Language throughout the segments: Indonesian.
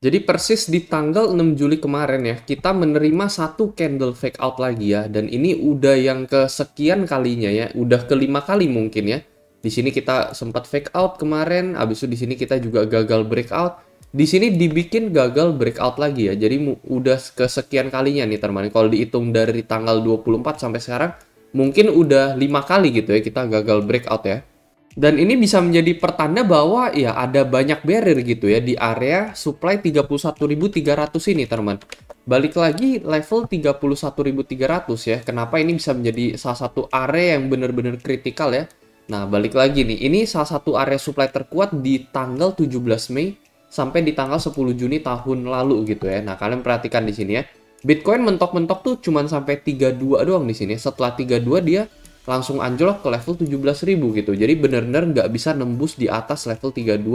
Jadi persis di tanggal 6 Juli kemarin ya, kita menerima satu candle fake out lagi ya. Dan ini udah yang kesekian kalinya ya, udah kelima kali mungkin ya. Di sini kita sempat fake out kemarin, habis itu di sini kita juga gagal breakout. Di sini dibikin gagal breakout lagi ya. Jadi udah kesekian kalinya nih teman. Kalau dihitung dari tanggal 24 sampai sekarang, mungkin udah 5 kali gitu ya kita gagal breakout ya. Dan ini bisa menjadi pertanda bahwa ya ada banyak barrier gitu ya di area supply 31.300 ini teman. Balik lagi level 31.300 ya. Kenapa ini bisa menjadi salah satu area yang benar-benar kritikal ya. Nah balik lagi nih, ini salah satu area supply terkuat di tanggal 17 Mei sampai di tanggal 10 Juni tahun lalu gitu ya. Nah kalian perhatikan di sini ya. Bitcoin mentok-mentok tuh cuman sampai 32 doang di sini. Setelah 32 dia langsung anjlok ke level 17.000 gitu. Jadi benar-benar nggak bisa nembus di atas level 32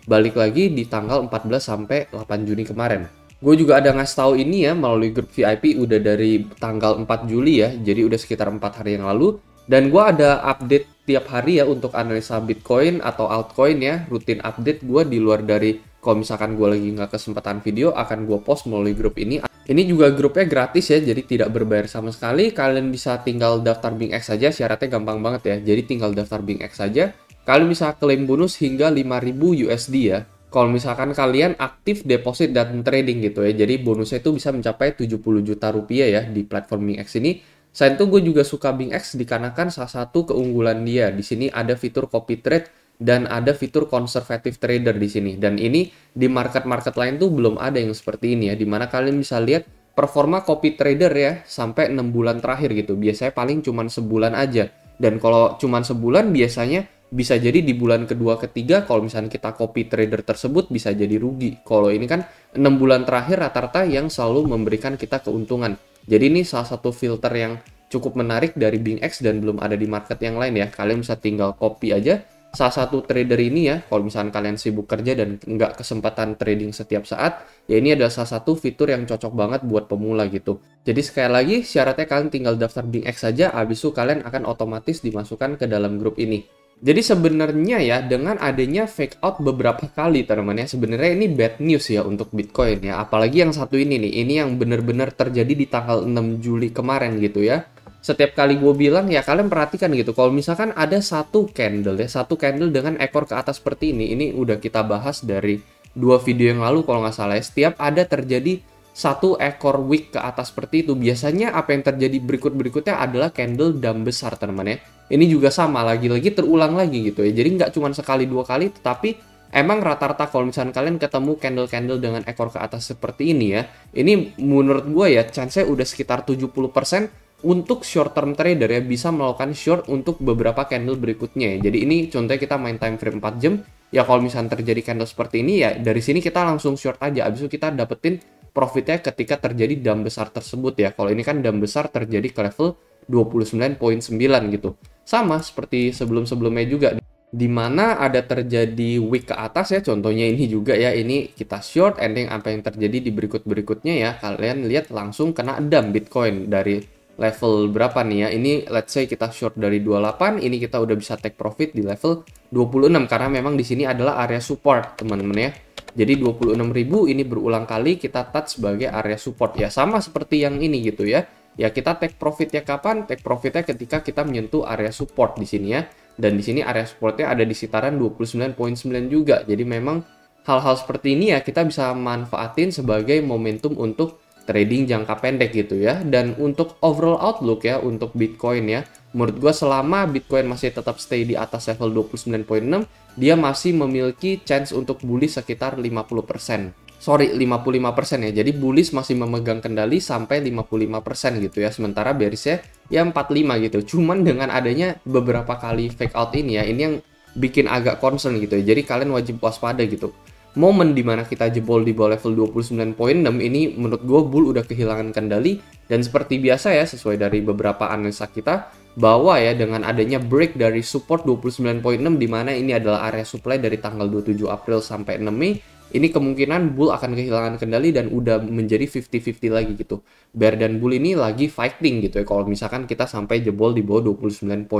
balik lagi di tanggal 14 sampai 8 Juni kemarin. Gue juga ada ngasih tahu ini ya melalui grup VIP udah dari tanggal 4 Juli ya. Jadi udah sekitar 4 hari yang lalu. Dan gue ada update tiap hari ya untuk analisa Bitcoin atau altcoin ya. Rutin update gue di luar dari kalau misalkan gue lagi nggak kesempatan video akan gue post melalui grup ini. Ini juga grupnya gratis ya, jadi tidak berbayar sama sekali. Kalian bisa tinggal daftar BingX saja, syaratnya gampang banget ya. Jadi tinggal daftar BingX saja. Kalian bisa klaim bonus hingga 5.000 USD ya. Kalau misalkan kalian aktif deposit dan trading gitu ya. Jadi bonusnya itu bisa mencapai 70 juta rupiah ya di platform BingX ini. Selain itu gue juga suka BingX dikarenakan salah satu keunggulan dia. Di sini ada fitur copy trade dan ada fitur conservative trader di sini. Dan ini di market-market lain tuh belum ada yang seperti ini ya, dimana kalian bisa lihat performa copy trader ya sampai 6 bulan terakhir gitu. Biasanya paling cuman sebulan aja. Dan kalau cuman sebulan biasanya bisa jadi di bulan kedua ketiga kalau misalnya kita copy trader tersebut bisa jadi rugi. Kalau ini kan 6 bulan terakhir rata-rata yang selalu memberikan kita keuntungan. Jadi ini salah satu filter yang cukup menarik dari BingX dan belum ada di market yang lain ya. Kalian bisa tinggal copy aja salah satu trader ini ya, kalau misalnya kalian sibuk kerja dan nggak kesempatan trading setiap saat, ya ini adalah salah satu fitur yang cocok banget buat pemula gitu. Jadi sekali lagi, syaratnya kalian tinggal daftar BingX saja, habis itu kalian akan otomatis dimasukkan ke dalam grup ini. Jadi sebenarnya ya, dengan adanya fake out beberapa kali teman-teman ya, sebenarnya ini bad news ya untuk Bitcoin ya. Apalagi yang satu ini nih, ini yang benar-benar terjadi di tanggal 6 Juli kemarin gitu ya. Setiap kali gue bilang ya kalian perhatikan gitu, kalau misalkan ada satu candle ya, satu candle dengan ekor ke atas seperti ini udah kita bahas dari 2 video yang lalu kalau nggak salah ya. Setiap ada terjadi satu ekor wick ke atas seperti itu, biasanya apa yang terjadi berikutnya adalah candle dump besar teman-teman ya. Ini juga sama, lagi-lagi terulang lagi gitu ya. Jadi nggak cuma sekali 2 kali, tetapi emang rata-rata kalau misalkan kalian ketemu candle-candle dengan ekor ke atas seperti ini ya, ini menurut gue ya chance-nya udah sekitar 70% untuk short term trader ya, bisa melakukan short untuk beberapa candle berikutnya ya. Jadi ini contohnya kita main time frame 4 jam ya, kalau misalnya terjadi candle seperti ini ya dari sini kita langsung short aja, habis itu kita dapetin profitnya ketika terjadi dump besar tersebut ya. Kalau ini kan dump besar terjadi ke level 29.9 gitu, sama seperti sebelum-sebelumnya juga, di mana ada terjadi wick ke atas ya, contohnya ini juga ya, ini kita short, ending apa yang terjadi di berikutnya ya, kalian lihat langsung kena dump Bitcoin dari level berapa nih ya, ini let's say kita short dari 28, ini kita udah bisa take profit di level 26 karena memang di sini adalah area support teman-teman ya. Jadi 26.000 ini berulang kali kita touch sebagai area support ya, sama seperti yang ini gitu ya. Ya kita take profitnya kapan? Take profitnya ketika kita menyentuh area support di sini ya. Dan di sini area supportnya ada di sekitaran 29.9 juga. Jadi memang hal-hal seperti ini ya kita bisa manfaatin sebagai momentum untuk trading jangka pendek gitu ya. Dan untuk overall outlook ya untuk Bitcoin ya, menurut gue selama Bitcoin masih tetap stay di atas level 29.6, dia masih memiliki chance untuk bullish sekitar 50%. Sorry, 55% ya. Jadi bullish masih memegang kendali sampai 55% gitu ya. Sementara bearishnya ya 45 gitu. Cuman dengan adanya beberapa kali fake out ini ya, ini yang bikin agak concern gitu ya. Jadi kalian wajib waspada gitu. Momen dimana kita jebol di bawah level 29.6 ini menurut gue bull udah kehilangan kendali, dan seperti biasa ya sesuai dari beberapa analisa kita bahwa ya dengan adanya break dari support 29.6 dimana ini adalah area supply dari tanggal 27 April sampai 6 Mei, ini kemungkinan bull akan kehilangan kendali dan udah menjadi 50-50 lagi gitu. Bear dan bull ini lagi fighting gitu ya kalau misalkan kita sampai jebol di bawah 29.6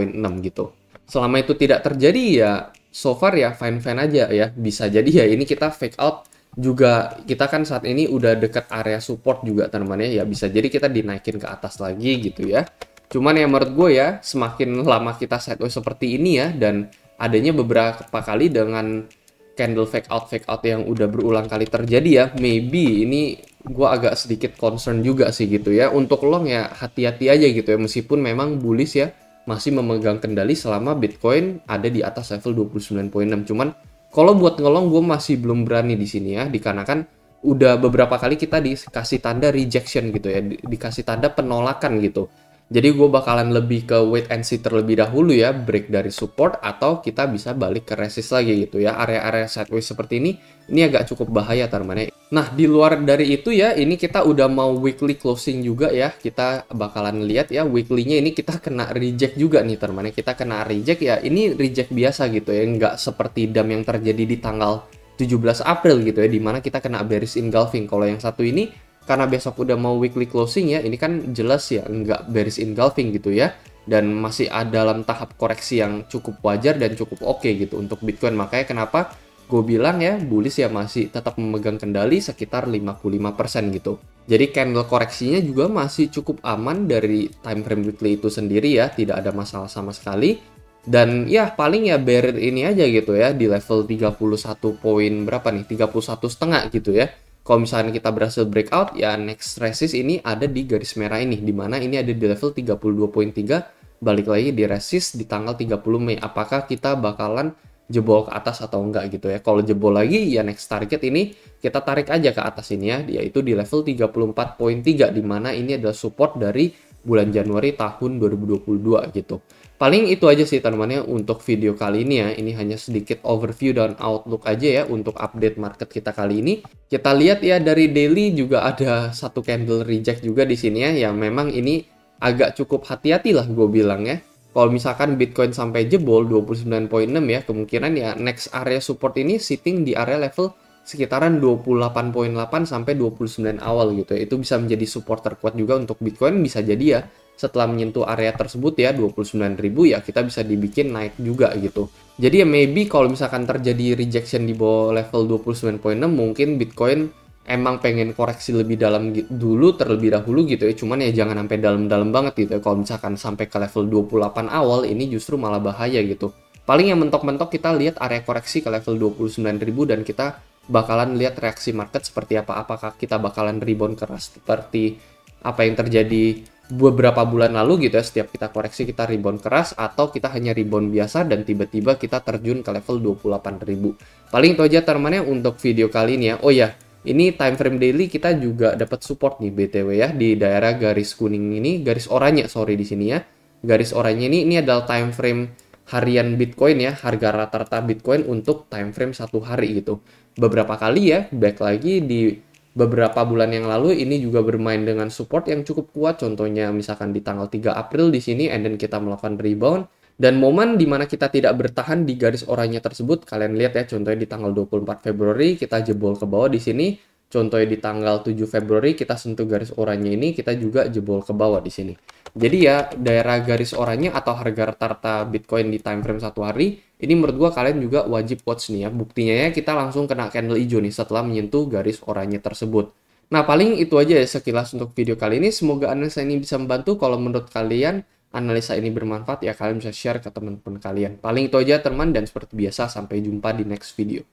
gitu. Selama itu tidak terjadi ya so far ya fine-fine aja ya. Bisa jadi ya ini kita fake out juga kita kan saat ini udah deket area support juga teman-teman ya. Ya bisa jadi kita dinaikin ke atas lagi gitu ya. Cuman ya menurut gue ya, semakin lama kita sideways seperti ini ya, dan adanya beberapa kali dengan candle fake out yang udah berulang kali terjadi ya, maybe ini gue agak sedikit concern juga sih gitu ya. Untuk long ya hati-hati aja gitu ya, meskipun memang bullish ya masih memegang kendali selama Bitcoin ada di atas level 29,6. Cuman kalau buat ngelong gue masih belum berani di sini ya, dikarenakan udah beberapa kali kita dikasih tanda rejection gitu ya, dikasih tanda penolakan gitu. Jadi gue bakalan lebih ke wait and see terlebih dahulu ya, break dari support atau kita bisa balik ke resist lagi gitu ya. Area-area sideways seperti ini agak cukup bahaya teman-teman. Nah, di luar dari itu ya, ini kita udah mau weekly closing juga ya. Kita bakalan lihat ya, weekly-nya ini kita kena reject juga nih teman-teman. Kita kena reject ya, ini reject biasa gitu ya, nggak seperti dam yang terjadi di tanggal 17 April gitu ya, dimana kita kena bearish engulfing. Kalau yang satu ini, karena besok udah mau weekly closing ya, ini kan jelas ya nggak bearish engulfing gitu ya, dan masih ada dalam tahap koreksi yang cukup wajar dan cukup oke gitu untuk Bitcoin. Makanya kenapa gue bilang ya, bullish ya masih tetap memegang kendali sekitar 55% gitu. Jadi candle koreksinya juga masih cukup aman dari time frame weekly itu sendiri ya, tidak ada masalah sama sekali. Dan ya paling ya bear ini aja gitu ya, di level 31 poin berapa nih, 31,5 gitu ya. Kalau misalnya kita berhasil breakout, ya next resist ini ada di garis merah ini, dimana ini ada di level 32,3, balik lagi di resist di tanggal 30 Mei. Apakah kita bakalan jebol ke atas atau enggak gitu ya. Kalau jebol lagi, ya next target ini kita tarik aja ke atas ini ya, yaitu di level 34,3, dimana ini adalah support dari bulan Januari tahun 2022 gitu. Paling itu aja sih teman-teman ya untuk video kali ini ya. Ini hanya sedikit overview dan outlook aja ya untuk update market kita kali ini. Kita lihat ya dari daily juga ada satu candle reject juga di sini ya. Yang memang ini agak cukup hati-hati lah gue bilang ya. Kalau misalkan Bitcoin sampai jebol 29,6 ya, kemungkinan ya next area support ini sitting di area level sekitaran 28,8 sampai 29 awal gitu ya. Itu bisa menjadi support terkuat juga untuk Bitcoin, bisa jadi ya setelah menyentuh area tersebut ya 29.000 ya kita bisa dibikin naik juga gitu. Jadi ya maybe kalau misalkan terjadi rejection di bawah level 29,6 mungkin Bitcoin emang pengen koreksi lebih dalam dulu terlebih dahulu gitu ya. Cuman ya jangan sampai dalam-dalam banget gitu ya. Kalau misalkan sampai ke level 28 awal ini justru malah bahaya gitu. Paling yang mentok-mentok kita lihat area koreksi ke level 29.000 dan kita bakalan lihat reaksi market seperti apa. Apakah kita bakalan rebound keras seperti apa yang terjadi beberapa bulan lalu gitu ya, setiap kita koreksi kita rebound keras, atau kita hanya rebound biasa dan tiba-tiba kita terjun ke level 28.000. Paling itu aja teman-teman untuk video kali ini ya. Oh ya, ini time frame daily kita juga dapat support nih BTW ya di daerah garis kuning ini, garis oranye sorry di sini ya. Garis oranye ini adalah time frame harian Bitcoin ya, harga rata-rata Bitcoin untuk time frame satu hari gitu. Beberapa kali ya, back lagi di beberapa bulan yang lalu ini juga bermain dengan support yang cukup kuat, contohnya misalkan di tanggal 3 April di sini, and then kita melakukan rebound, dan momen dimana kita tidak bertahan di garis oranye tersebut, kalian lihat ya, contohnya di tanggal 24 Februari kita jebol ke bawah di sini, contohnya di tanggal 7 Februari kita sentuh garis oranye ini, kita juga jebol ke bawah di sini. Jadi ya daerah garis oranye atau harga rata-rata Bitcoin di time frame satu hari, ini menurut gua kalian juga wajib watch nih ya. Buktinya ya kita langsung kena candle hijau nih setelah menyentuh garis oranye tersebut. Nah paling itu aja ya sekilas untuk video kali ini. Semoga analisa ini bisa membantu. Kalau menurut kalian analisa ini bermanfaat ya kalian bisa share ke teman-teman kalian. Paling itu aja teman, dan seperti biasa sampai jumpa di next video.